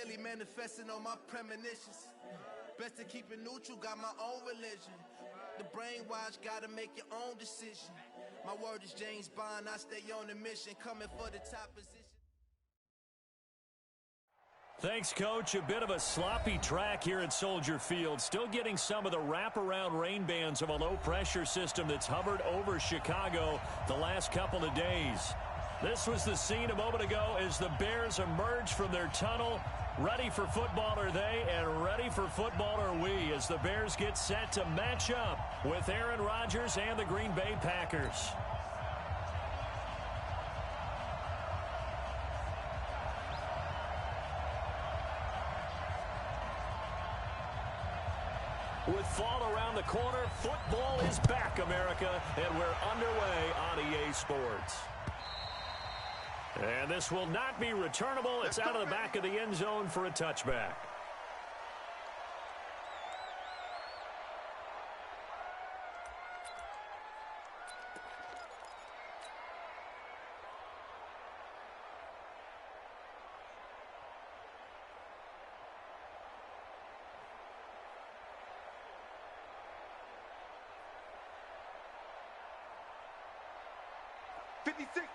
clearly manifesting on my premonitions. Best to keep it neutral, got my own religion. The brainwash, gotta make your own decision. My word is James Bond, I stay on the mission, coming for the top position. Thanks, Coach. A bit of a sloppy track here at Soldier Field. Still getting some of the wraparound rain bands of a low-pressure system that's hovered over Chicago the last couple of days. This was the scene a moment ago as the Bears emerged from their tunnel. Ready for football are they, and ready for football are we as the Bears get set to match up with Aaron Rodgers and the Green Bay Packers. With fall around the corner, football is back, America, and we're underway on EA Sports. And this will not be returnable. It's out of the back of the end zone for a touchback.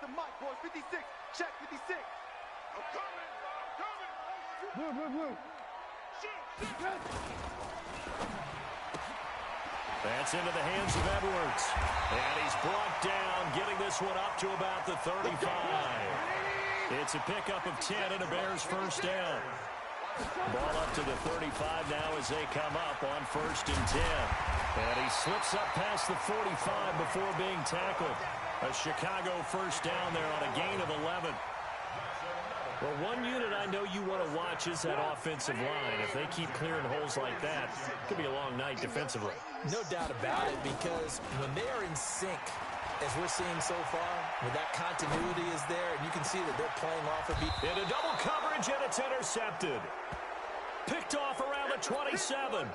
The mic, boys. 56. Check 56. I'm coming. Blue. Shoot. That's into the hands of Edwards. And he's brought down, getting this one up to about the 35. It's a pickup of 10 and a Bears first down. Ball up to the 35 now as they come up on 1st and 10. And he slips up past the 45 before being tackled. A Chicago first down there on a gain of 11. Well, one unit I know you want to watch is that offensive line. If they keep clearing holes like that, it could be a long night defensively. No doubt about it, because when they are in sync, as we're seeing so far, when that continuity is there, and you can see that they're playing off a beat. Into double coverage, and it's intercepted. Picked off around the 27.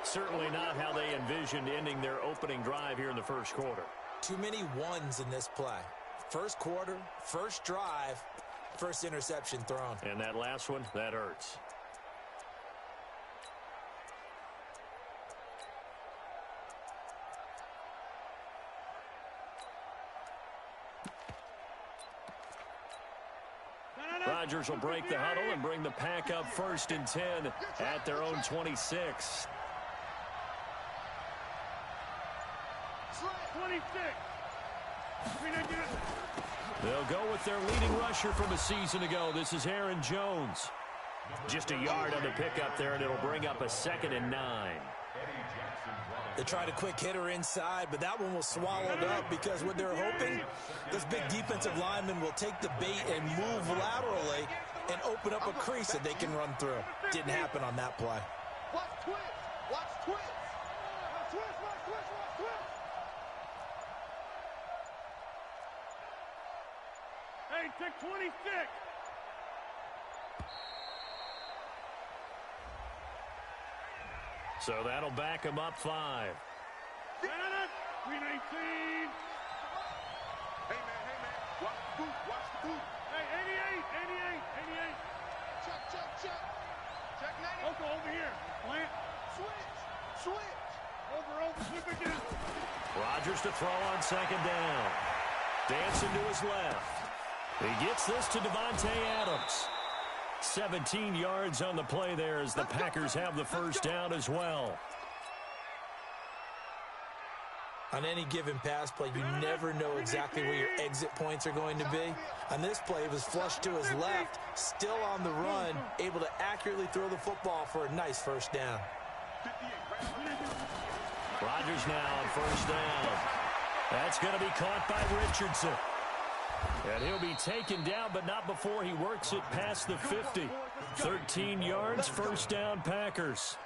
Certainly not how they envisioned ending their opening drive here in the first quarter. Too many ones in this play. First quarter, first drive, first interception thrown. And that last one, that hurts. Rodgers will break the huddle and bring the pack up 1st and 10 at their own 26. 26. They'll go with their leading rusher from a season ago. This is Aaron Jones. Just a yard on the pickup there, and it'll bring up a 2nd and 9. They tried a quick hitter inside, but that one was swallowed up because what they're hoping, this big defensive lineman will take the bait and move laterally and open up a crease that they can run through. Didn't happen on that play. Watch twist. Watch twist. Watch twist. Hey, take 26. So that'll back him up 5. 319. Hey, man. Watch the boot. Hey, 88. Check. Check 90. Over here. Plant. Switch. Over. Flip again. Rodgers to throw on 2nd down. Dancing to his left. He gets this to Devontae Adams. 17 yards on the play there as the Packers have the first down as well. On any given pass play, you never know exactly where your exit points are going to be. On this play, it was flushed to his left, still on the run, able to accurately throw the football for a nice first down. Rodgers now on 1st down. That's going to be caught by Richardson. And he'll be taken down, but not before he works it past the 50. 13 yards, first down, Packers.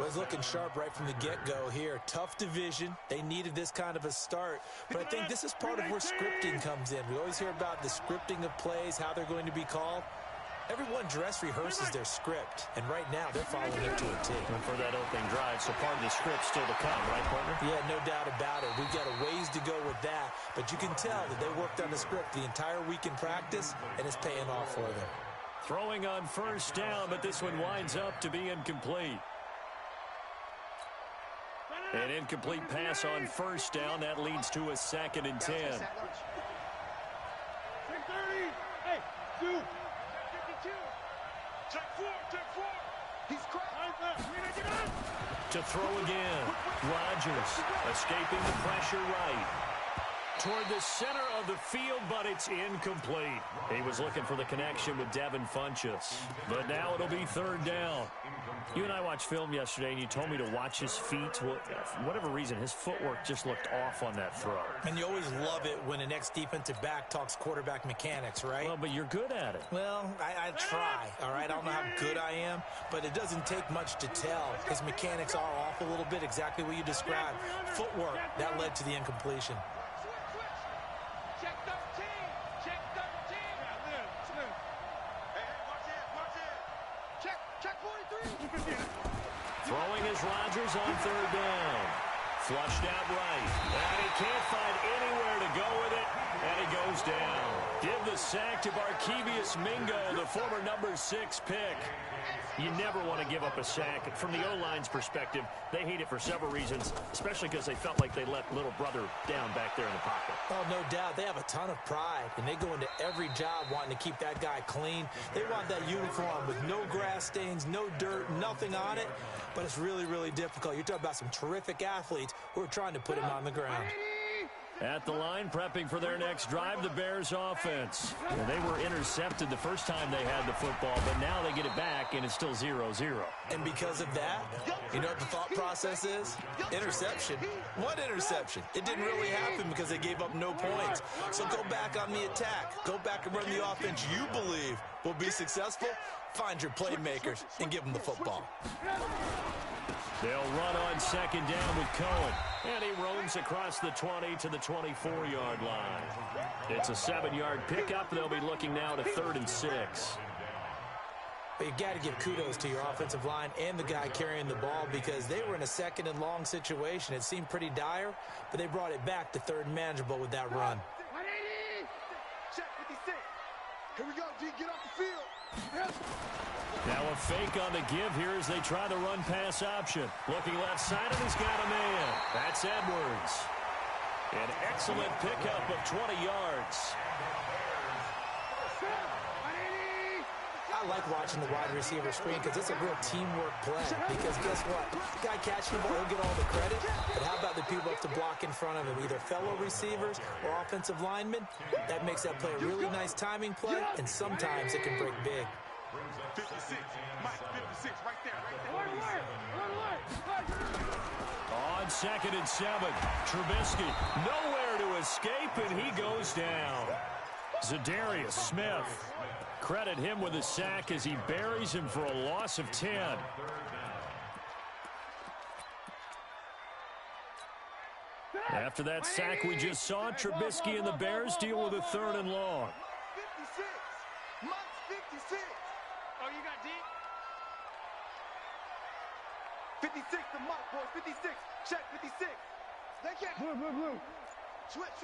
Was looking sharp right from the get-go here. Tough division. They needed this kind of a start. But I think this is part of where scripting comes in. We always hear about the scripting of plays, how they're going to be called. Everyone dress rehearses their script, and right now they're following it to a T. And for that opening drive, so part of the script still to come, right, partner? Yeah, no doubt about it. We've got a ways to go with that, but you can tell that they worked on the script the entire week in practice, and it's paying off for them. Throwing on first down, but this one winds up to be incomplete. An incomplete pass on first down. That leads to a 2nd and 10. Hey, 2. 52. Check 4. He's cracked. To throw again. Rodgers escaping the pressure right. Toward the center of the field, but it's incomplete. He was looking for the connection with Devin Funchess. But now it'll be 3rd down. You and I watched film yesterday, and you told me to watch his feet. Well, for whatever reason, his footwork just looked off on that throw. And you always love it when an ex-defensive back talks quarterback mechanics, right? Well, but you're good at it. Well, I try, all right? I don't know how good I am, but it doesn't take much to tell. His mechanics are off a little bit, exactly what you described. Footwork, that led to the incompletion. Check 13. Check 13. Hey, watch it. Check 43. Throwing is Rodgers on 3rd down. Flushed out right. And he can't find anywhere to go with it. And he goes down. Give the sack to Barkevious Mingo, the former number 6 pick. You never want to give up a sack. From the O-line's perspective, they hate it for several reasons, especially because they felt like they let little brother down back there in the pocket. Oh, no doubt. They have a ton of pride, and they go into every job wanting to keep that guy clean. They want that uniform with no grass stains, no dirt, nothing on it, but it's really, really difficult. You're talking about some terrific athletes who are trying to put him on the ground. At the line, prepping for their next drive, the Bears offense. And they were intercepted the first time they had the football, but now they get it back, and it's still 0-0. And because of that, you know what the thought process is? Interception. What interception? It didn't really happen because they gave up no points. So go back on the attack. Go back and run the offense you believe will be successful. Find your playmakers and give them the football. They'll run on 2nd down with Cohen. And he roams across the 20 to the 24-yard line. It's a 7-yard pickup. They'll be looking now to 3rd and 6. But you got to give kudos to your offensive line and the guy carrying the ball because they were in a 2nd and long situation. It seemed pretty dire, but they brought it back to 3rd and manageable with that run. 180. Check 56. Here we go, G. Get off the field. Now a fake on the give here as they try the run-pass option. Looking left side, and he's got a man. That's Edwards. An excellent pickup of 20 yards. I like watching the wide receiver screen because it's a real teamwork play. Because guess what? The guy catching the ball, he'll get all the credit. But how about the people have to block in front of him, either fellow receivers or offensive linemen? That makes that play a really nice timing play, and sometimes it can break big. 56. Mike, 56. Right there. On 2nd and 7, Trubisky nowhere to escape, and he goes down. Zadarius Smith. Credit him with a sack as he buries him for a loss of 10. After that sack we just saw, Trubisky and the Bears deal with a 3rd and long. 56. Mike's 56. Oh, you got deep? 56 to Mike, boys. 56. Check 56. They can't. Blue. Switch.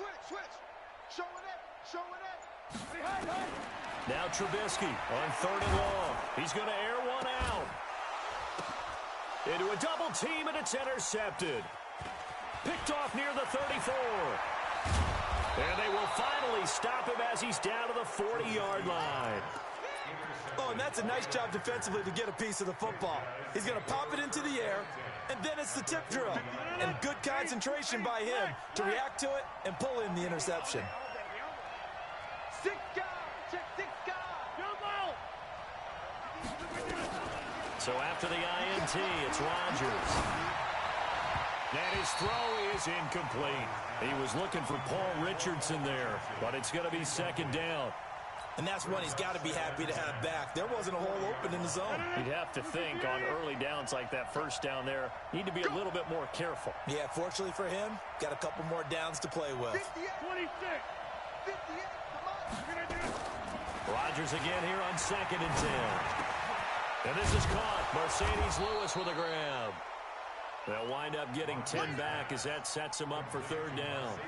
Showing it. Hey. Now Trubisky on 3rd and long. He's going to air one out. Into a double team, and it's intercepted. Picked off near the 34. And they will finally stop him as he's down to the 40-yard line. Oh, and that's a nice job defensively to get a piece of the football. He's going to pop it into the air, and then it's the tip drill. And good concentration by him to react to it and pull in the interception. 6 guys. Check 6 guys. So after the INT, it's Rodgers. And his throw is incomplete. He was looking for Paul Richardson there, but it's going to be 2nd down. And that's one he's got to be happy to have back. There wasn't a hole open in the zone. You'd have to think on early downs like that first down there, need to be a little bit more careful. Yeah, fortunately for him, got a couple more downs to play with. 56. 58. Rodgers again here on 2nd and 10. And this is caught. Mercedes Lewis with a grab. They'll wind up getting 10 back as that sets them up for 3rd down.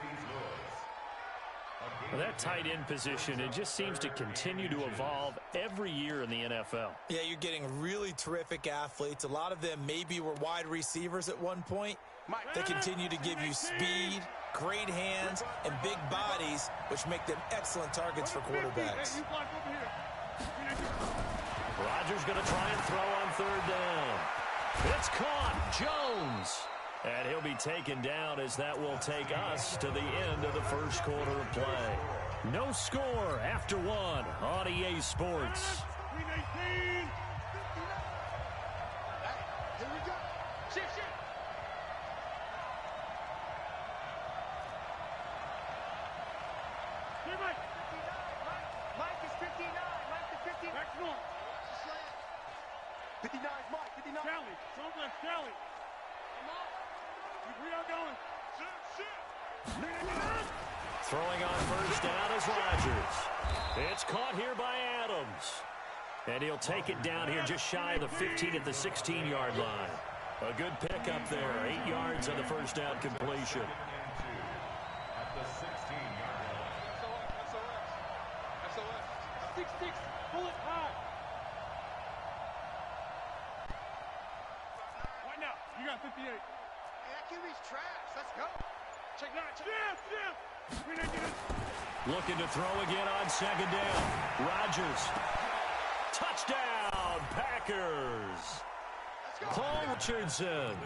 Well, that tight end position, it just seems to continue to evolve every year in the NFL. Yeah, you're getting really terrific athletes. A lot of them maybe were wide receivers at one point. They continue to give you speed, great hands, and big bodies, which make them excellent targets for quarterbacks. Rodgers going to try and throw on 3rd down. It's caught. Jones. And he'll be taken down as that will take us to the end of the first quarter of play. No score after 1 on EA Sports. Here we go. Shift. Here, Mike. Mike is 59. Mike is 59. Back to north. 59 is Mike. 59. Charlie. Someone left Charlie. Come on. We are going. Throwing on 1st down is Rodgers. It's caught here by Adams. And he'll take it down here just shy of the 15 at the 16-yard line. A good pickup there. 8 yards on the 1st down completion. At the 16-yard line. SOS. 6-6. Pull it high. Right now. You got 58. Hey, that QB's trash. Let's go. Check 9. Looking to throw again on 2nd down. Rodgers. Touchdown, Packers. Paul Richardson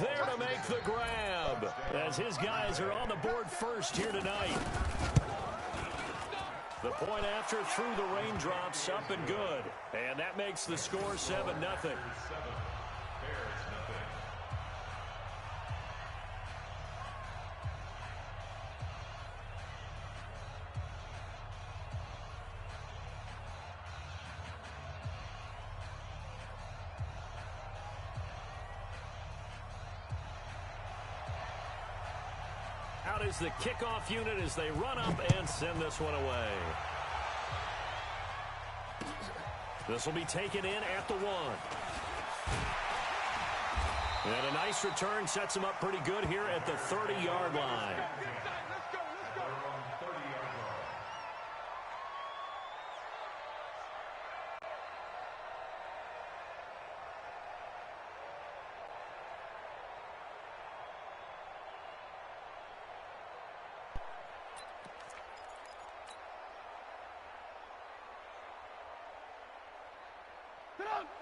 there to make the grab as his guys are on the board first here tonight. The point after through the raindrops, up and good. And that makes the score 7-0. Out is the kickoff unit as they run up and send this one away. This will be taken in at the 1. And a nice return sets him up pretty good here at the 30-yard line.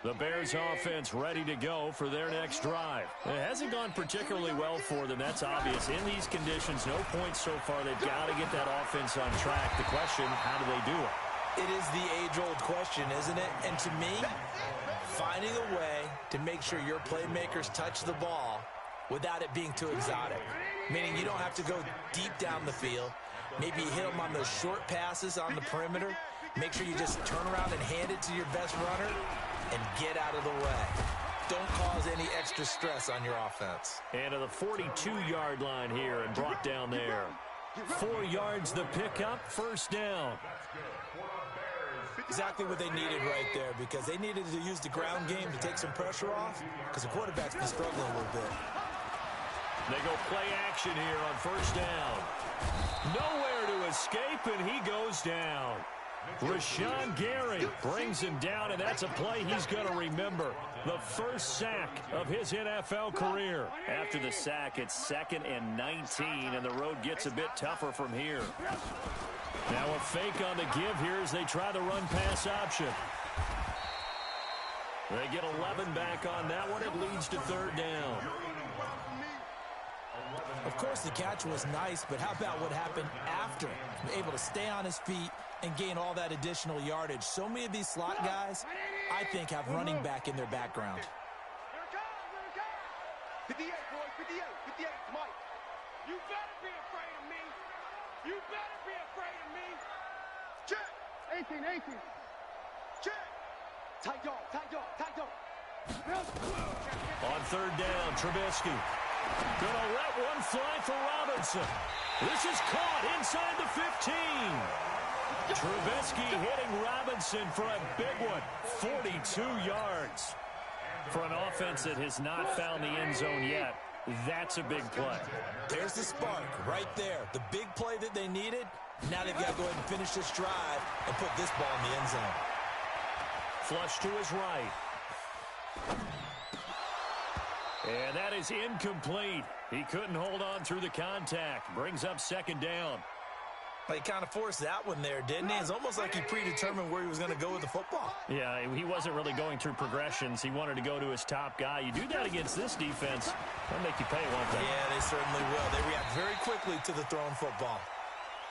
The Bears offense ready to go for their next drive. It hasn't gone particularly well for them. That's obvious. In these conditions, no points so far. They've got to get that offense on track. The question, how do they do it? It is the age-old question, isn't it? And to me, finding a way to make sure your playmakers touch the ball without it being too exotic. Meaning you don't have to go deep down the field. Maybe hit them on those short passes on the perimeter. Make sure you just turn around and hand it to your best runner and get out of the way. Don't cause any extra stress on your offense. And to the 42-yard line here and brought down there. 4 yards the pickup, 1st down. Exactly what they needed right there, because they needed to use the ground game to take some pressure off, because the quarterback's been struggling a little bit. They go play action here on 1st down. Nowhere to escape, and he goes down. Rashawn Gary brings him down, and that's a play he's going to remember. The first sack of his NFL career. After the sack, it's 2nd and 19, and the road gets a bit tougher from here. Now a fake on the give here as they try the run-pass option. They get 11 back on that one. It leads to 3rd down. Of course, the catch was nice, but how about what happened after? Able to stay on his feet and gain all that additional yardage. So many of these slot guys, I think, have running back in their background. 58, boys, 58, 58, Mike. You better be afraid of me. You better be afraid of me. Check. 18. Check. Tight dog. On 3rd down, Trubisky. Gonna let one fly for Robinson. This is caught inside the 15. Trubisky hitting Robinson for a big one. 42 yards. For an offense that has not found the end zone yet, that's a big play. There's the spark right there. The big play that they needed. Now they've got to go ahead and finish this drive and put this ball in the end zone. Flush to his right. And that is incomplete. He couldn't hold on through the contact. Brings up second down. He kind of forced that one there, didn't he? It's almost like he predetermined where he was going to go with the football. Yeah, he wasn't really going through progressions. He wanted to go to his top guy. You do that against this defense, they'll make you pay, won't they? Yeah, they certainly will. They react very quickly to the thrown football.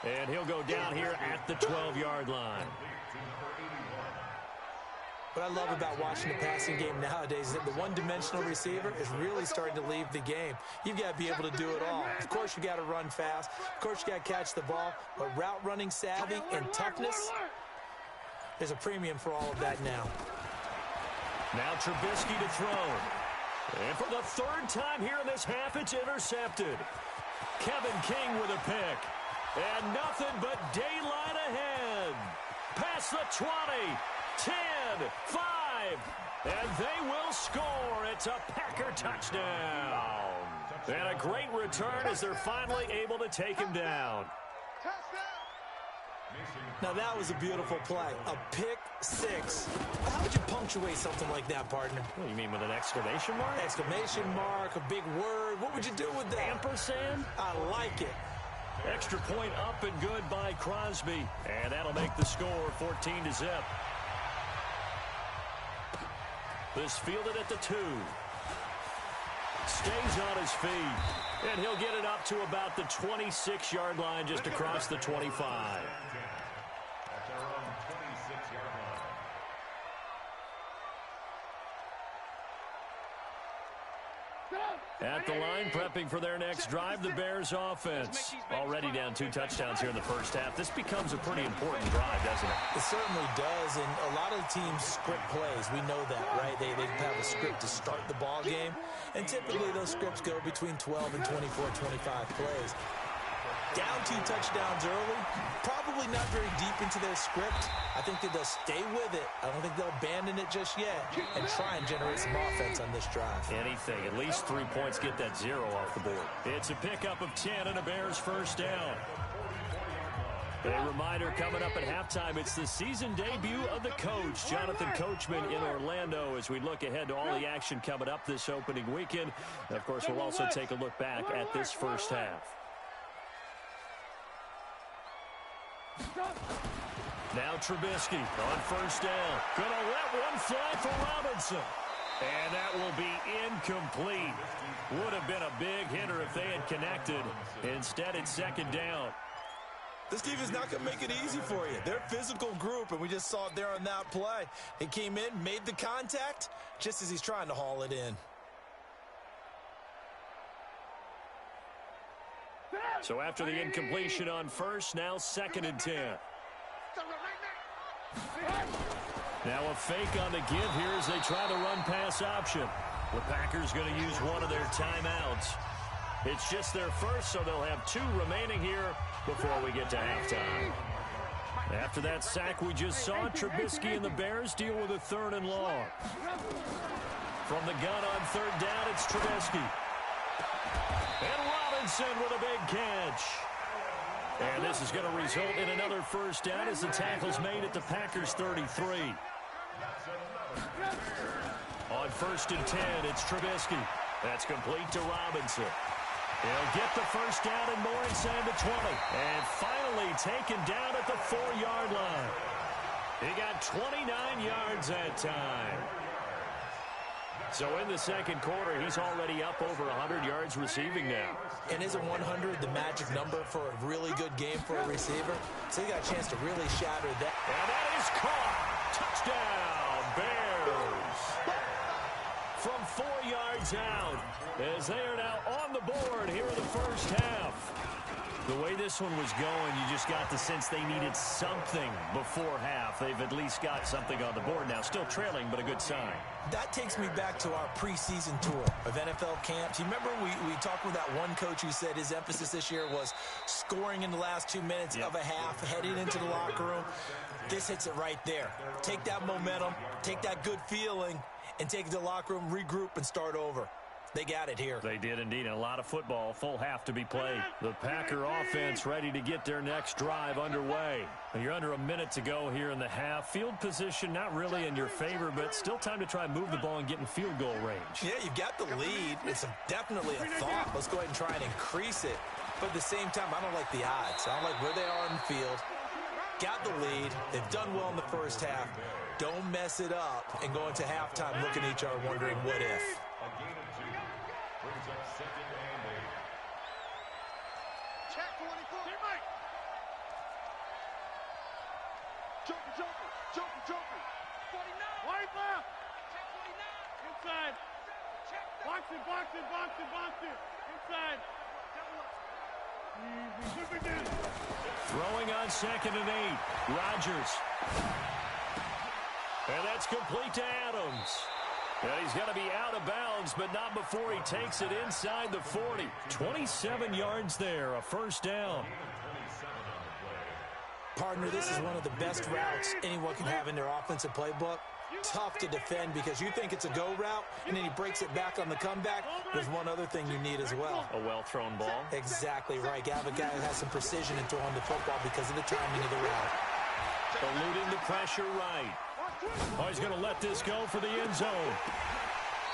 And he'll go down here at the 12-yard line. What I love about watching the passing game nowadays is that the one-dimensional receiver is really starting to leave the game. You've got to be able to do it all. Of course, you got to run fast. Of course, you got to catch the ball. But route running savvy and toughness, there's a premium for all of that now. Now Trubisky to throw. And for the third time here in this half, it's intercepted. Kevin King with a pick. And nothing but daylight ahead. Past the 20. 10, 5, and they will score. It's a Packer touchdown. And a great return as they're finally able to take him down. Now that was a beautiful play. A pick six. How would you punctuate something like that, partner? What do you mean, with an exclamation mark? Exclamation mark, a big word. What would you do with that? Ampersand? I like it. Extra point up and good by Crosby. And that'll make the score 14-0. This fielded at the 2. Stays on his feet. And he'll get it up to about the 26-yard line, just across the 25. At the line, prepping for their next drive, the Bears offense. Already down 2 touchdowns here in the first half. This becomes a pretty important drive, doesn't it? It certainly does, and a lot of teams script plays. We know that, right? They have a script to start the ball game, and typically those scripts go between 12 and 24, 25 plays. Down 2 touchdowns early, probably not very deep into their script. I think that they'll stay with it. I don't think they'll abandon it just yet and try and generate some offense on this drive. Anything. At least 3 points, get that 0 off the board. It's a pickup of 10 and a Bears first down. A reminder coming up at halftime, it's the season debut of the coach, Jonathan Coachman in Orlando, as we look ahead to all the action coming up this opening weekend. And of course, we'll also take a look back at this first half. Now Trubisky on first down. Gonna let one fly for Robinson. And that will be incomplete. Would have been a big hitter if they had connected. Instead, it's second down. This defense not going to make it easy for you. They're a physical group, and we just saw it there on that play. He came in, made the contact, just as he's trying to haul it in. So after the incompletion on first, now 2nd and 10. Now a fake on the give here as they try the run-pass option. The Packers going to use one of their timeouts. It's just their first, so they'll have 2 remaining here before we get to halftime. After that sack we just saw, Trubisky and the Bears deal with a 3rd and long. From the gun on 3rd down, it's Trubisky. And Robinson with a big catch. And this is going to result in another first down as the tackle's made at the Packers' 33. On 1st and 10, it's Trubisky. That's complete to Robinson. He'll get the first down and more inside the 20. And finally taken down at the 4-yard line. He got 29 yards that time. So in the second quarter, he's already up over 100 yards receiving now. And isn't 100 the magic number for a really good game for a receiver? So he got a chance to really shatter that. And that is caught. Touchdown, Bears. From 4 yards out, as they are now on the board here in the first half. The way this one was going, you just got the sense they needed something before half. They've at least got something on the board now. Still trailing, but a good sign. That takes me back to our preseason tour of NFL camps. You remember we talked with that one coach who said his emphasis this year was scoring in the last 2 minutes of a half, heading into the locker room. This hits it right there. Take that momentum, take that good feeling, and take it to the locker room, regroup, and start over. They got it here. They did indeed. A lot of football, full half to be played. The Packer offense ready to get their next drive underway. You're under a minute to go here in the half. Field position not really in your favor, but still time to try and move the ball and get in field goal range. Yeah, you've got the lead. It's definitely a thought. Let's go ahead and try and increase it. But at the same time, I don't like the odds. I don't like where they are on the field. Got the lead. They've done well in the first half. Don't mess it up and go into halftime looking at each other wondering what if. Brings up second and 8. Check 24. Hey, Mike. Joker. 49. White left. Check 49. Inside. Check. Box it. Inside. Easy. Again. Throwing on second and 8. Rodgers. And that's complete to Adams. And he's going to be out of bounds, but not before he takes it inside the 40. 27 yards there, a first down. Partner, this is one of the best routes anyone can have in their offensive playbook. Tough to defend because you think it's a go route, and then he breaks it back on the comeback. There's one other thing you need as well. A well-thrown ball. Exactly right. You have a guy who has some precision in throwing the football because of the timing of the route. Eluding the pressure right. Oh, he's going to let this go for the end zone.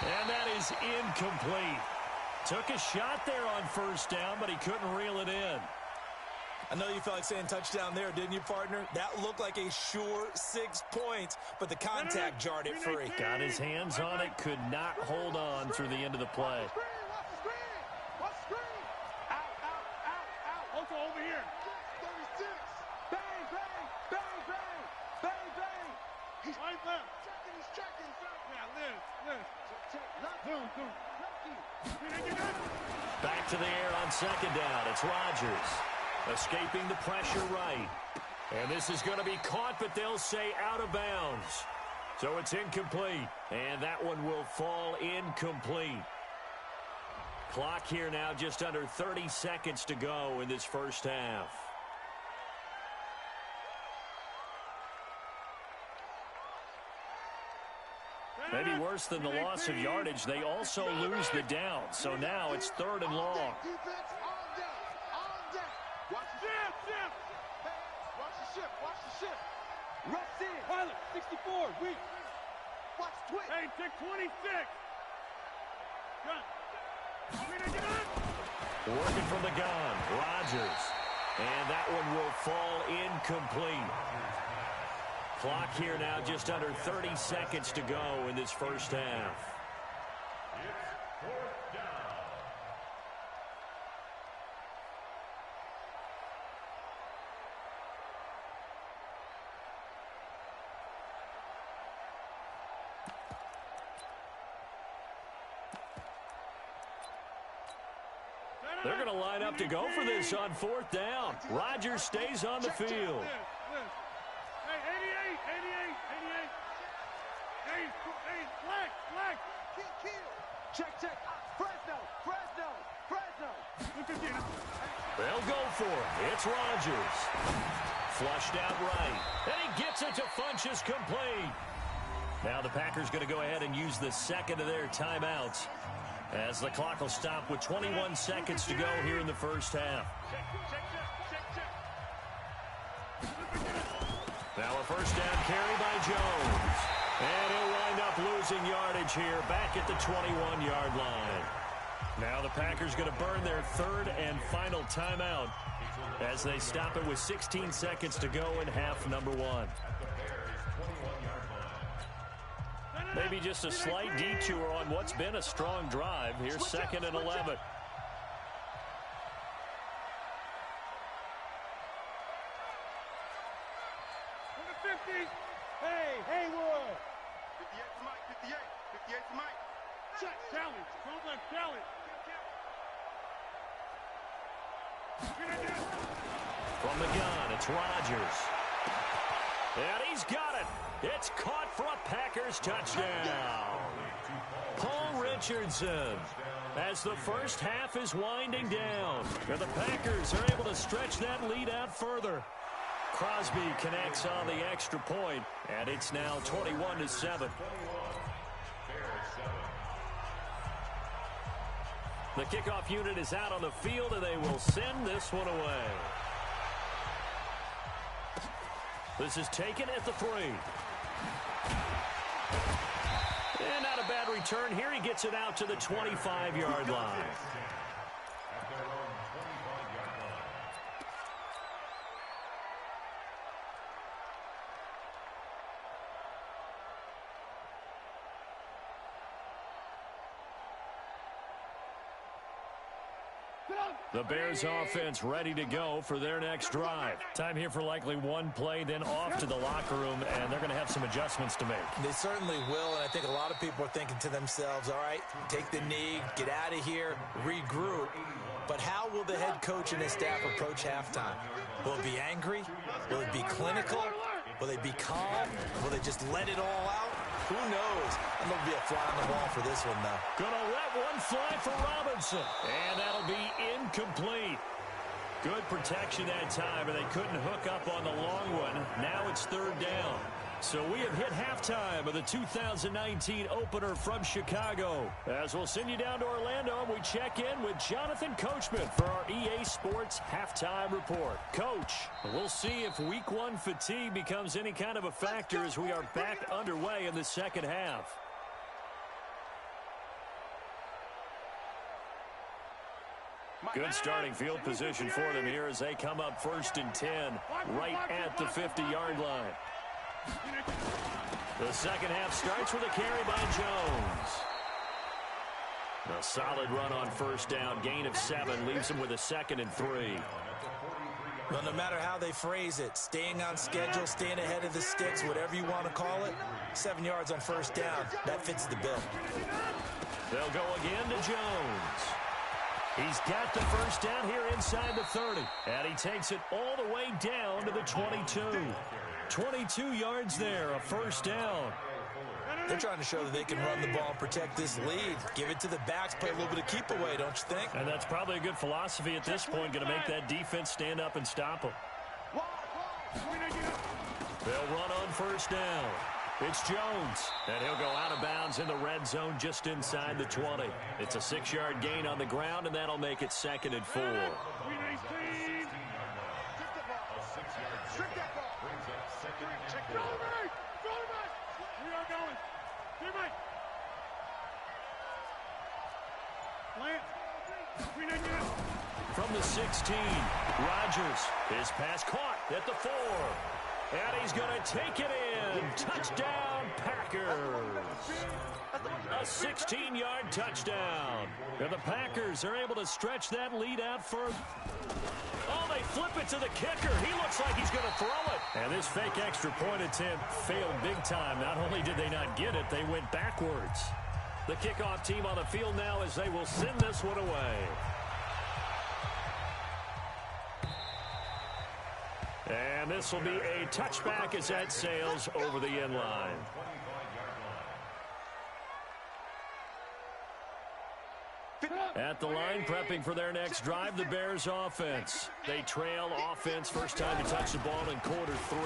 And that is incomplete. Took a shot there on first down, but he couldn't reel it in. I know you felt like saying touchdown there, didn't you, partner? That looked like a sure 6 points, but the contact jarred it free. Got his hands on it, could not hold on through the end of the play. Watch the screen. Out. Also over here. 36. Bang. He's right left. He's checking. Yeah, Liz. Back to the air on second down. It's Rodgers. Escaping the pressure right. And this is going to be caught, but they'll say out of bounds. So it's incomplete. And that one will fall incomplete. Clock here now just under 30 seconds to go in this first half. Maybe worse than the loss of yardage, they also lose the down. So now it's 3rd and long. Defense on deck. Watch the shift. Rush in. Pilot, 64, weak. Watch twitch. Hey, take 26. Gun. Working from the gun, Rodgers. And that one will fall incomplete. Clock here now just under 30 seconds to go in this first half. They're going to line up to go for this on 4th down. Rodgers stays on the field. Hey, 88. Hey, flag. Check. Fresno. They'll go for it. It's Rodgers. Flushed out right. And he gets it to Funchess complete. Now the Packers going to go ahead and use the second of their timeouts as the clock will stop with 21 seconds to go here in the first half. Now a first down carry by Jones. And he'll wind up losing yardage here back at the 21-yard line. Now the Packers going to burn their 3rd and final timeout as they stop it with 16 seconds to go in half number 1. Maybe just a slight detour on what's been a strong drive. Here's 2nd and 11. Hey, Haywood. 58 to Mike. 58 to Mike. Check. Challenge. Don't let challenge. From the gun, it's Rodgers. And he's got it. It's caught for a Packers touchdown. Paul Richardson, as the first half is winding down. And the Packers are able to stretch that lead out further. Crosby connects on the extra point, and it's now 21-7. The kickoff unit is out on the field, and they will send this one away. This is taken at the 3. And not a bad return here. He gets it out to the 25-yard line. The Bears offense ready to go for their next drive. Time here for likely one play, then off to the locker room, and they're going to have some adjustments to make. They certainly will, and I think a lot of people are thinking to themselves, all right, take the knee, get out of here, regroup. But how will the head coach and his staff approach halftime? Will it be angry? Will it be clinical? Will they be calm? Will they just let it all out? Who knows? And there'll be a fly on the wall for this one, though. Gonna let one fly for Robinson. And that'll be incomplete. Good protection that time, and they couldn't hook up on the long one. Now it's third down. So we have hit halftime of the 2019 opener from Chicago. As we'll send you down to Orlando, and we check in with Jonathan Coachman for our EA Sports Halftime Report. Coach, we'll see if Week 1 fatigue becomes any kind of a factor as we are back underway in the second half. Good starting field position for them here as they come up 1st and 10 right at the 50-yard line. The second half starts with a carry by Jones. A solid run on first down. Gain of 7 leaves them with a 2nd and 3. Well, no matter how they phrase it, staying on schedule, staying ahead of the sticks, whatever you want to call it, 7 yards on first down, that fits the bill. They'll go again to Jones. He's got the first down here inside the 30. And he takes it all the way down to the 22. 22 yards there, a first down. They're trying to show that they can run the ball and protect this lead. Give it to the backs, play a little bit of keep away, don't you think? And that's probably a good philosophy at this point, going to make that defense stand up and stop them. They'll run on first down. It's Jones, and he'll go out of bounds in the red zone just inside the 20. It's a 6-yard gain on the ground, and that'll make it 2nd and 4. From the 16, Rodgers, his pass caught at the 4. And he's going to take it in. Touchdown, Packers. A 16-yard touchdown. And the Packers are able to stretch that lead out further. Oh, they flip it to the kicker. He looks like he's going to throw it. And this fake extra point attempt failed big time. Not only did they not get it, they went backwards. The kickoff team on the field now as they will send this one away. And this will be a touchback as that sails over the end line. At the line, prepping for their next drive, the Bears offense. They trail offense, first time to touch the ball in quarter 3,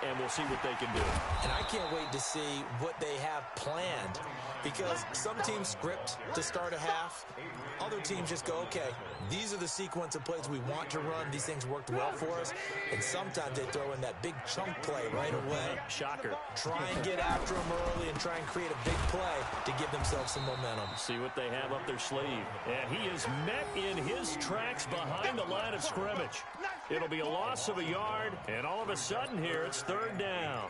and we'll see what they can do. And I can't wait to see what they have planned, because some teams script to start a half. Other teams just go, okay, these are the sequence of plays we want to run. These things worked well for us. And sometimes they throw in that big chunk play right away. Shocker. Try and get after them early and try and create a big play to give themselves some momentum. See what they have up their sleeve. And he is met in his tracks behind the line of scrimmage. It'll be a loss of a yard, and all of a sudden here it's third down.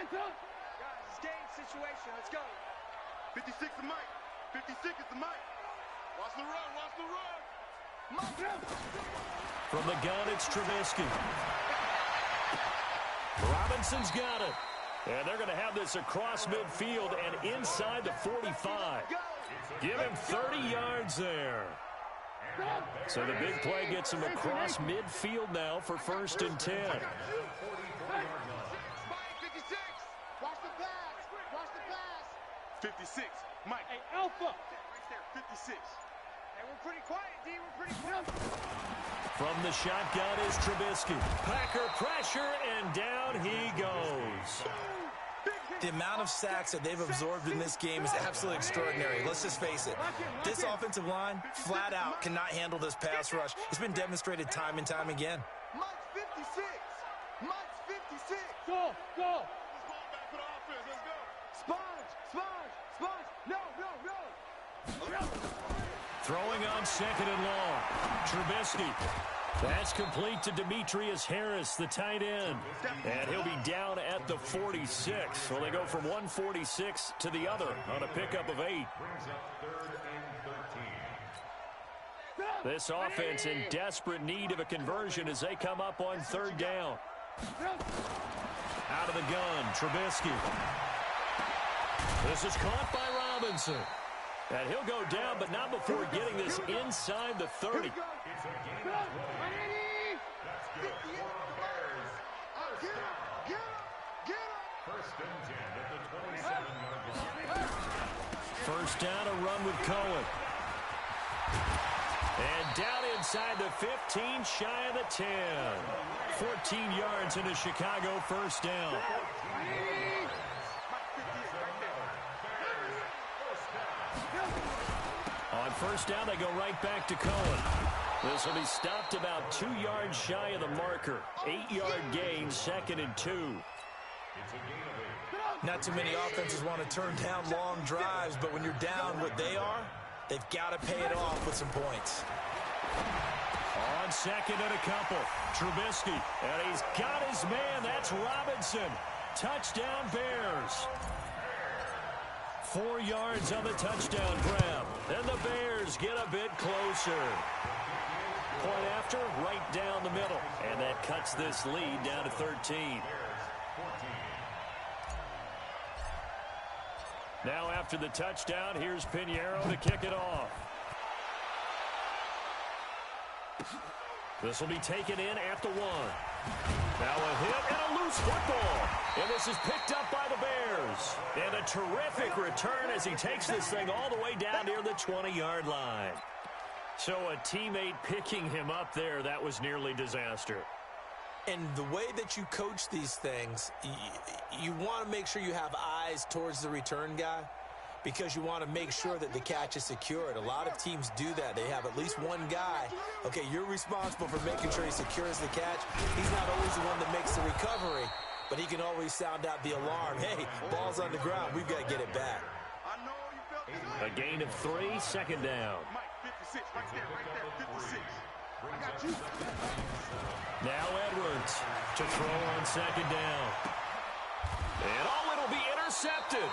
Guys, it's game situation. Let's go. 56 is Mike. 56 is the Mike. Watch the run, watch the run. From the gun, it's Trubisky. Robinson's got it. And they're going to have this across midfield and inside the 45. Give him 30 yards there. So the big play gets him across midfield now for 1st and 10. 56. Watch the pass. Watch the pass. 56. Mike. Hey, Alpha. Right there. 56. Hey, we're pretty quiet, D. We're pretty quiet. From the shotgun is Trubisky. Packer pressure, and down he goes. The amount of sacks that they've absorbed in this game is absolutely extraordinary. Let's just face it. This offensive line, flat out, cannot handle this pass rush. It's been demonstrated time and time again. Mike's 56. Mike's 56. Go. Let's ball back for the offense. Let's go. Sponge. No. Throwing on 2nd and long. Trubisky. That's complete to Demetrius Harris, the tight end. And he'll be down at the 46. Well, they go from 146 to the other on a pickup of 8. This offense in desperate need of a conversion as they come up on 3rd down. Out of the gun, Trubisky. This is caught by Robinson. And he'll go down, but not before getting this inside the 30. First down, a run with Cohen. And down inside the 15, shy of the 10. 14 yards into Chicago, 1st down. On 1st down, they go right back to Cohen. This will be stopped about 2 yards shy of the marker. 8-yard gain, 2nd and 2. Not too many offenses want to turn down long drives, but when you're down what they are, they've got to pay it off with some points. On 2nd and a couple, Trubisky, and he's got his man. That's Robinson. Touchdown, Bears. 4 yards on the touchdown grab. And the Bears get a bit closer. Point after, right down the middle. And that cuts this lead down to 13. Now after the touchdown, here's Pinheiro to kick it off. This will be taken in at the 1. Now a hit and a loose football. And this is picked up by the Bears. And a terrific return as he takes this thing all the way down near the 20-yard line. So a teammate picking him up there, that was nearly disaster. And the way that you coach these things, you want to make sure you have eyes towards the return guy because you want to make sure that the catch is secured. A lot of teams do that. They have at least one guy. Okay, you're responsible for making sure he secures the catch. He's not always the one that makes the recovery, but he can always sound out the alarm. Hey, ball's on the ground. We've got to get it back. A gain of 3, 2nd down. Mike, 56, right there, 56. I got you. Now Edwards to throw on 2nd down. And it'll be intercepted.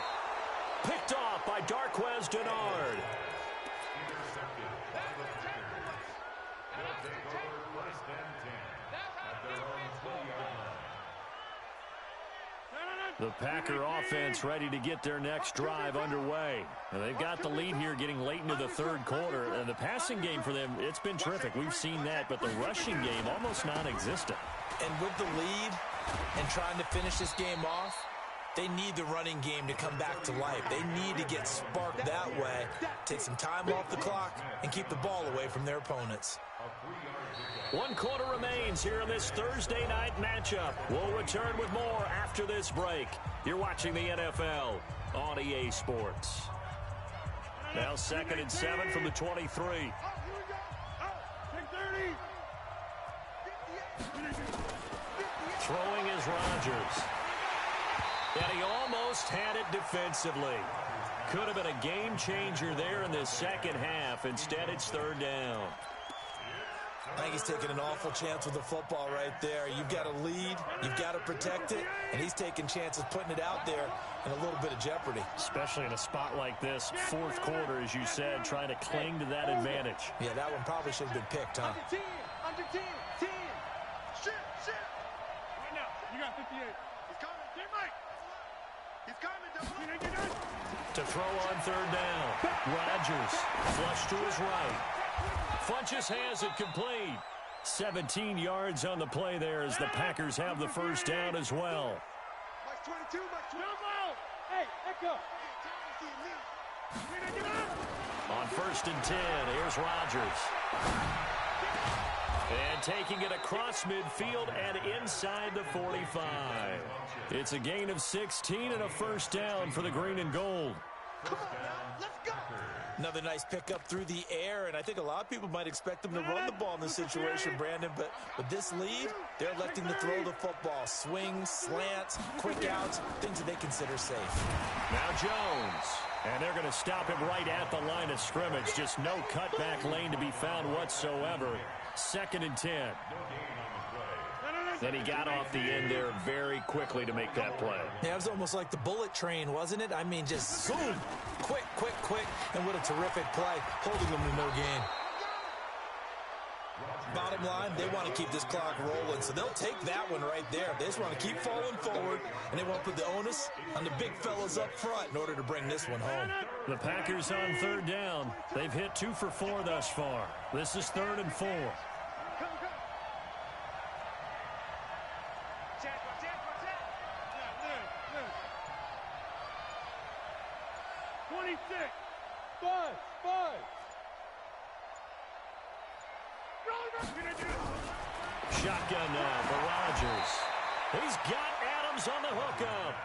Picked off by Darquez Denard. The Packer offense ready to get their next drive underway. And they've got the lead here getting late into the 3rd quarter. And the passing game for them, it's been terrific. We've seen that, but the rushing game almost non-existent. And with the lead and trying to finish this game off, they need the running game to come back to life. They need to get sparked that way, take some time off the clock, and keep the ball away from their opponents. 1 quarter remains here in this Thursday night matchup. We'll return with more after this break. You're watching the NFL on EA Sports. Now 2nd and 7 from the 23. Throwing is Rodgers. And he almost had it defensively. Could have been a game changer there in the second half. Instead, it's 3rd down. I think he's taking an awful chance with the football right there. You've got to lead, you've got to protect it, and he's taking chances putting it out there in a little bit of jeopardy. Especially in a spot like this, fourth quarter, as you said, trying to cling to that advantage. Yeah, that one probably should have been picked, huh? Under 10. Shit. Right now, you got 58. He's coming. Get Mike. He's coming, double. To throw on third down. Rodgers, flush to his right. Funches has it complete. 17 yards on the play there as the Packers have the first down as well. Mike's 22, Mike's 22. Hey, Echo. On first and 10, here's Rodgers. And taking it across midfield and inside the 45. It's a gain of 16 and a first down for the green and gold. Come on now, let's go. Another nice pickup through the air, and I think a lot of people might expect them to run the ball in this situation, Brandon, but with this lead, they're electing to throw the football. Swings, slants, quick outs, things that they consider safe. Now Jones, and they're going to stop him right at the line of scrimmage. Just no cutback lane to be found whatsoever. Second and 10. Then he got off the end there very quickly to make that play. Yeah, it was almost like the bullet train, wasn't it? I mean, just zoom, quick, and what a terrific play, holding them to no gain. Bottom line, they want to keep this clock rolling, so they'll take that one right there. They just want to keep falling forward, and they want to put the onus on the big fellas up front in order to bring this one home. The Packers on third down. They've hit 2 for 4 thus far. This is 3rd and 4. Shotgun now for Rodgers. He's got Adams on the hookup.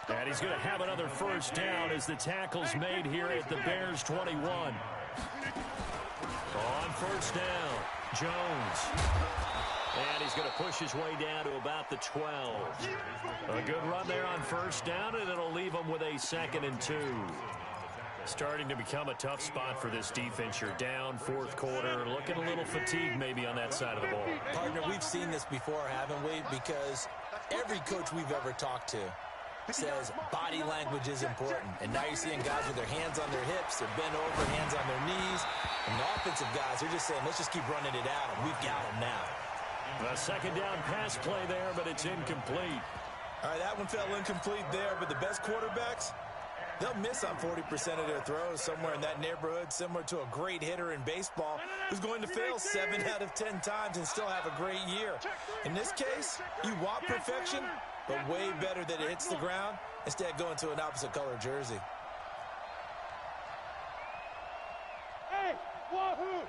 And he's going to have another first down as the tackle's made here at the Bears 21. On first down, Jones. And he's going to push his way down to about the 12. A good run there on first down, and it'll leave him with a 2nd and 2. Starting to become a tough spot for this defense. You're down fourth quarter, looking a little fatigued maybe on that side of the ball. Partner, we've seen this before, haven't we? Because every coach we've ever talked to says body language is important. And now you're seeing guys with their hands on their hips, they're bent over, hands on their knees. And the offensive guys are just saying, let's just keep running it at them. We've got them now. A second down pass play there, but it's incomplete. All right, that one fell incomplete there, but the best quarterbacks, they'll miss on 40% of their throws, somewhere in that neighborhood, similar to a great hitter in baseball who's going to fail 7 out of 10 times and still have a great year. In this case, you want perfection, but way better that it hits the ground instead of going to an opposite color jersey. Hey, wahoo!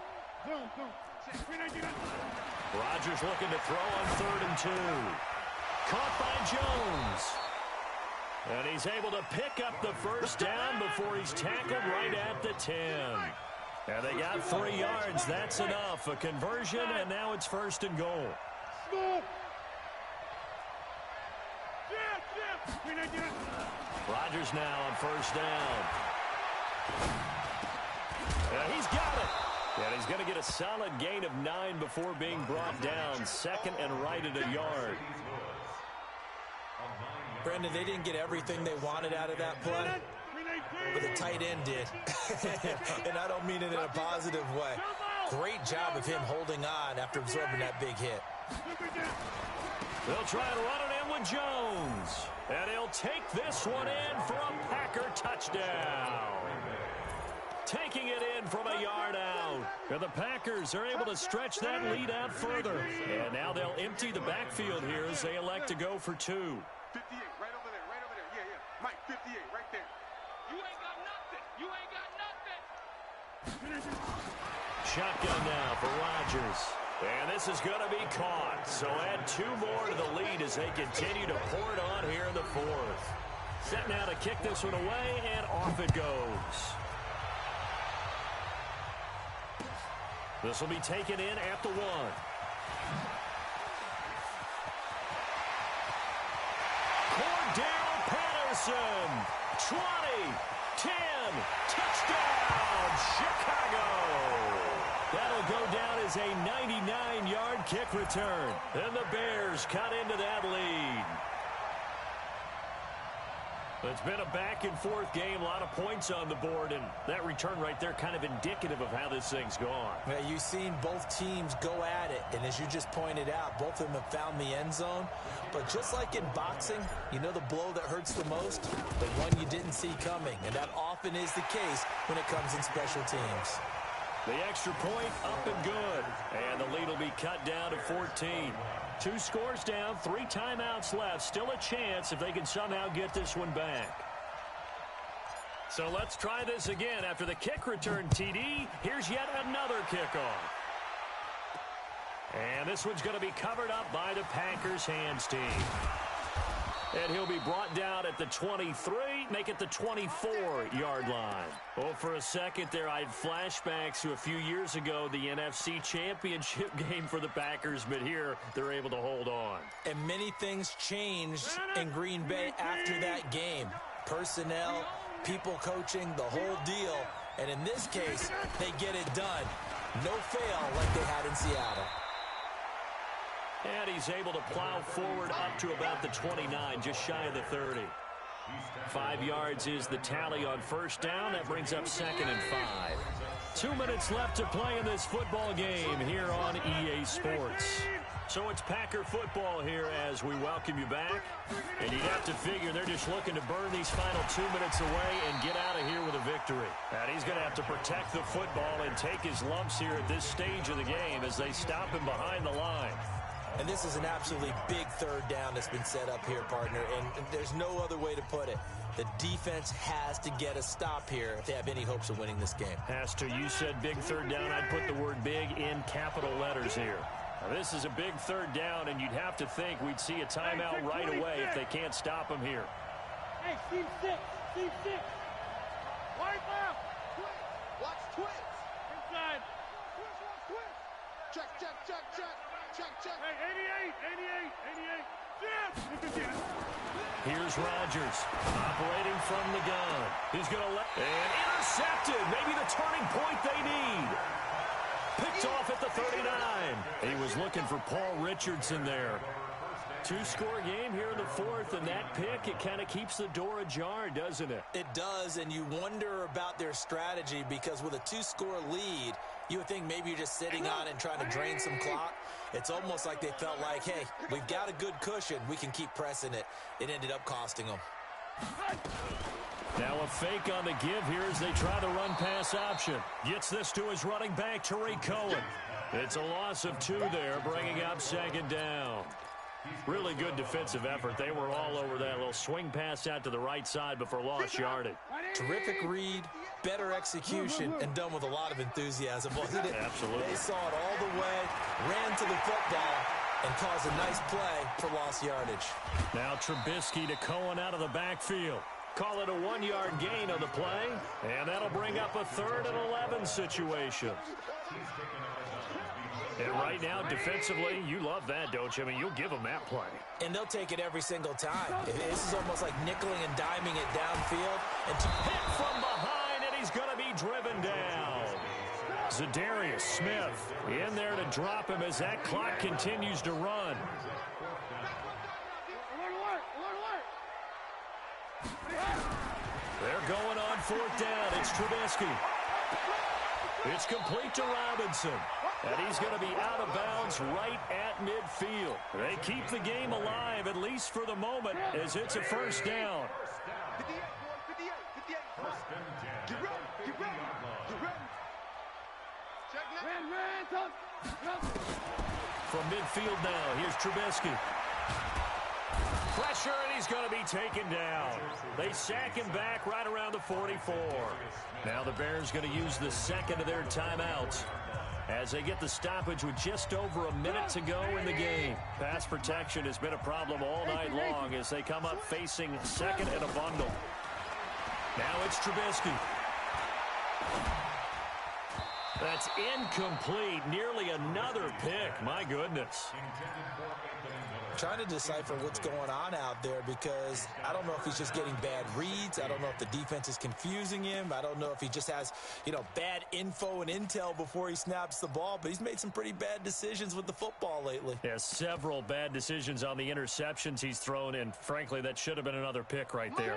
Zoom. Rodgers looking to throw on 3rd and 2. Caught by Jones. And he's able to pick up the first down before he's tackled right at the 10. And they got 3 yards. That's enough. A conversion, and now it's 1st and goal. Rodgers now on first down. And he's got it. And he's going to get a solid gain of 9 before being brought down. 2nd and right at a yard. Brendan, they didn't get everything they wanted out of that play, but the tight end did. And I don't mean it in a positive way. Great job of him holding on after absorbing that big hit. They'll try and run it in with Jones. And he'll take this one in for a Packer touchdown. Taking it in from a yard out. And the Packers are able to stretch that lead out further. And now they'll empty the backfield here as they elect to go for 2. 58, right over there. Yeah. Mike, 58, right there. You ain't got nothing. Shotgun now for Rodgers. And this is going to be caught. So add 2 more to the lead as they continue to pour it on here in the 4th. Set now to kick this one away, and off it goes. This will be taken in at the 1. Cordell Patterson, 20, 10, touchdown, Chicago. That'll go down as a 99-yard kick return. And the Bears cut into that lead. It's been a back-and-forth game, a lot of points on the board, and that return right there kind of indicative of how this thing's gone. Yeah, you've seen both teams go at it, and as you just pointed out, both of them have found the end zone. But just like in boxing, you know the blow that hurts the most? The one you didn't see coming, and that often is the case when it comes in special teams. The extra point up and good, and the lead will be cut down to 14. 2 scores down, 3 timeouts left. Still a chance if they can somehow get this one back. So let's try this again. After the kick return, TD, here's yet another kickoff. And this one's going to be covered up by the Packers hands team. And he'll be brought down at the 23, make it the 24-yard line. Oh, for a second there, I had flashbacks to a few years ago, the NFC Championship game for the Packers, but here they're able to hold on. And many things changed in Green Bay after that game. Personnel, people coaching, the whole deal. And in this case, they get it done. No fail like they had in Seattle. And he's able to plow forward up to about the 29, just shy of the 30. 5 yards is the tally on first down. That brings up 2nd and 5. 2 minutes left to play in this football game here on EA Sports. So it's Packer football here as we welcome you back. And you'd have to figure they're just looking to burn these final 2 minutes away and get out of here with a victory. And he's going to have to protect the football and take his lumps here at this stage of the game as they stop him behind the line. And this is an absolutely big third down that's been set up here, partner, and there's no other way to put it. The defense has to get a stop here if they have any hopes of winning this game. Has to. You said big third down. I'd put the word big in capital letters here. Now, this is a big third down, and you'd have to think we'd see a timeout right away if they can't stop him here. Hey, team 6. Wide left. Watch twist. Inside. Twist. Check. Hey, 88. Here's Rodgers operating from the gun. He's going to let... And intercepted. Maybe the turning point they need. Picked off at the 39. He was looking for Paul Richardson there. 2-score game here in the 4th, and that pick, it kind of keeps the door ajar, doesn't it? It does, and you wonder about their strategy because with a 2-score lead, you would think maybe you're just sitting on it and trying to drain some clock. It's almost like they felt like, hey, we've got a good cushion. We can keep pressing it. It ended up costing them. Now a fake on the give here as they try the run-pass option. Gets this to his running back, Tariq Cohen. It's a loss of 2 there, bringing up 2nd down. Really good defensive effort. They were all over that little swing pass out to the right side before lost yardage. Terrific read, better execution, and done with a lot of enthusiasm, wasn't it? Absolutely. They saw it all the way, ran to the football, and caused a nice play for lost yardage. Now Trubisky to Cohen out of the backfield. Call it a 1-yard gain on the play, and that'll bring up a 3rd and 11 situation. And right now, defensively, you love that, don't you? I mean, you'll give them that play. And they'll take it every single time. This is almost like nickeling and diming it downfield. And hit from behind, and he's going to be driven down. Zadarius Smith in there to drop him as that clock continues to run. They're going on 4th down. It's Trubisky. It's complete to Robinson. And he's going to be out of bounds right at midfield. They keep the game alive, at least for the moment, as it's a 1st down. From midfield now, here's Trubisky. Pressure, and he's going to be taken down. They sack him back right around the 44. Now the Bears going to use the 2nd of their timeouts as they get the stoppage with just over a minute to go in the game. Pass protection has been a problem all night long as they come up facing 2nd and a bundle. Now it's Trubisky. That's incomplete. Nearly another pick. My goodness. trying to decipher what's going on out there because I don't know if he's just getting bad reads. I don't know if the defense is confusing him. I don't know if he just has, bad info and intel before he snaps the ball. But he's made some pretty bad decisions with the football lately. Yeah, several bad decisions on the interceptions he's thrown, and frankly, that should have been another pick right there.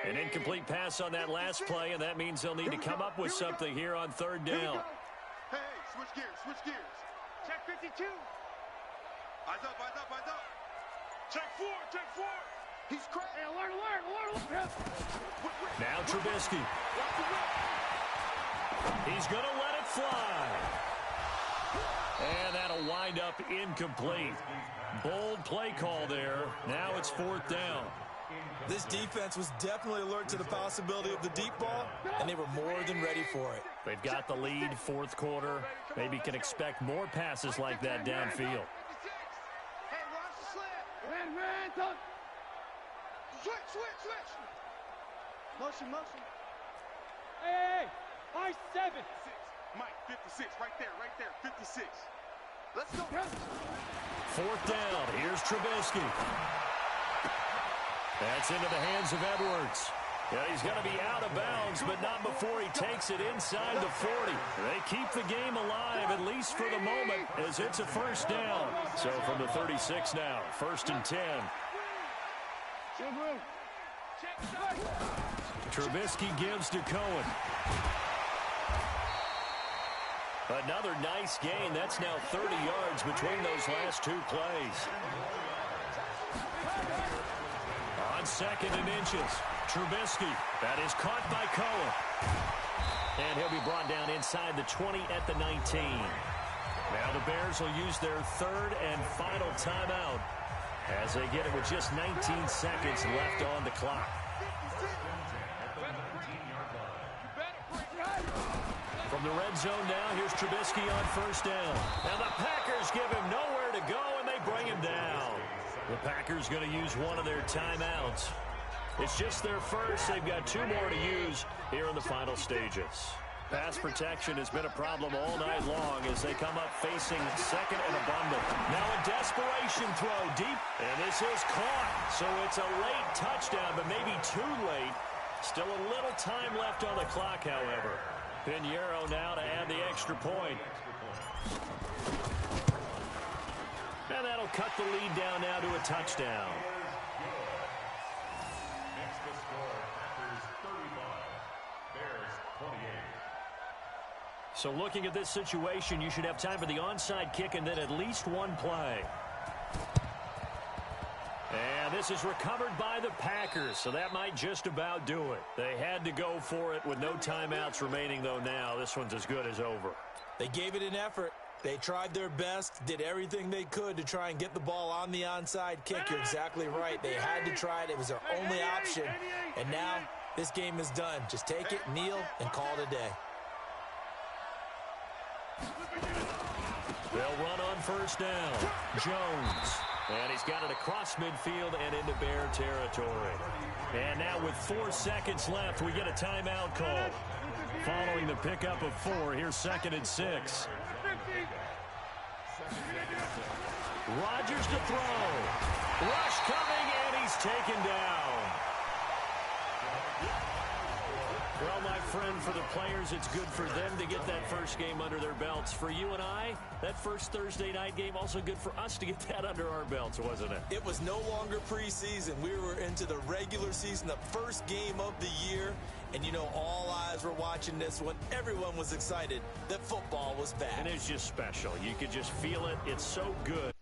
An incomplete pass on that last play, and that means they'll need to come up with something here on third down. Hey, switch gears, switch gears. Check 52. Eyes up, eyes up, eyes up. Check 4, check 4. He's crazy. Hey, alert. Now Trubisky. He's going to let it fly. And that'll wind up incomplete. Bold play call there. Now it's fourth down. This defense was definitely alert to the possibility of the deep ball, and they were more than ready for it. They've got the lead, fourth quarter. Maybe can expect more passes like that downfield. Hey, watch the slant. Man. Switch. Motion. Hey, high 7. Mike, 56, right there, 56. Let's go. Fourth down. Here's Trubisky. That's into the hands of Edwards. Yeah, he's going to be out of bounds, but not before he takes it inside the 40. They keep the game alive, at least for the moment, as it's a first down. So from the 36 now, 1st and 10. Trubisky gives to Cohen. Another nice gain. That's now 30 yards between those last two plays. On 2nd and inches, Trubisky. That is caught by Cohen. And he'll be brought down inside the 20 at the 19. Now the Bears will use their 3rd and final timeout as they get it with just 19 seconds left on the clock. From the red zone now, here's Trubisky on 1st down. Now the Packers give him nowhere to go, and they bring him down. The Packers going to use one of their timeouts. It's just their first. They've got 2 more to use here in the final stages. Pass protection has been a problem all night long as they come up facing 2nd and abundant. Now a desperation throw deep, and this is caught. So it's a late touchdown, but maybe too late. Still a little time left on the clock, however. Pinheiro now to add the extra point. And that'll cut the lead down now to a touchdown. Next to score, Packers 35, Bears 28. So looking at this situation, you should have time for the onside kick and then at least one play. And this is recovered by the Packers, so that might just about do it. They had to go for it with no timeouts remaining, though now. This one's as good as over. They gave it an effort. They tried their best, did everything they could to try and get the ball on the onside kick. You're exactly right. They had to try it. It was their only option. And now this game is done. Just take it, kneel, and call it a day. They'll run on 1st down. Jones. And he's got it across midfield and into Bear territory. And now with 4 seconds left, we get a timeout call. Following the pickup of 4, here's 2nd and 6. Rodgers to throw. Rush coming, and he's taken down. Well, my friend, for the players, it's good for them to get that first game under their belts. For you and I, that first Thursday night game, also good for us to get that under our belts, wasn't it? It was no longer preseason. We were into the regular season, the first game of the year. And, all eyes were watching this one. Everyone was excited that football was back. And it's just special. You could just feel it. It's so good.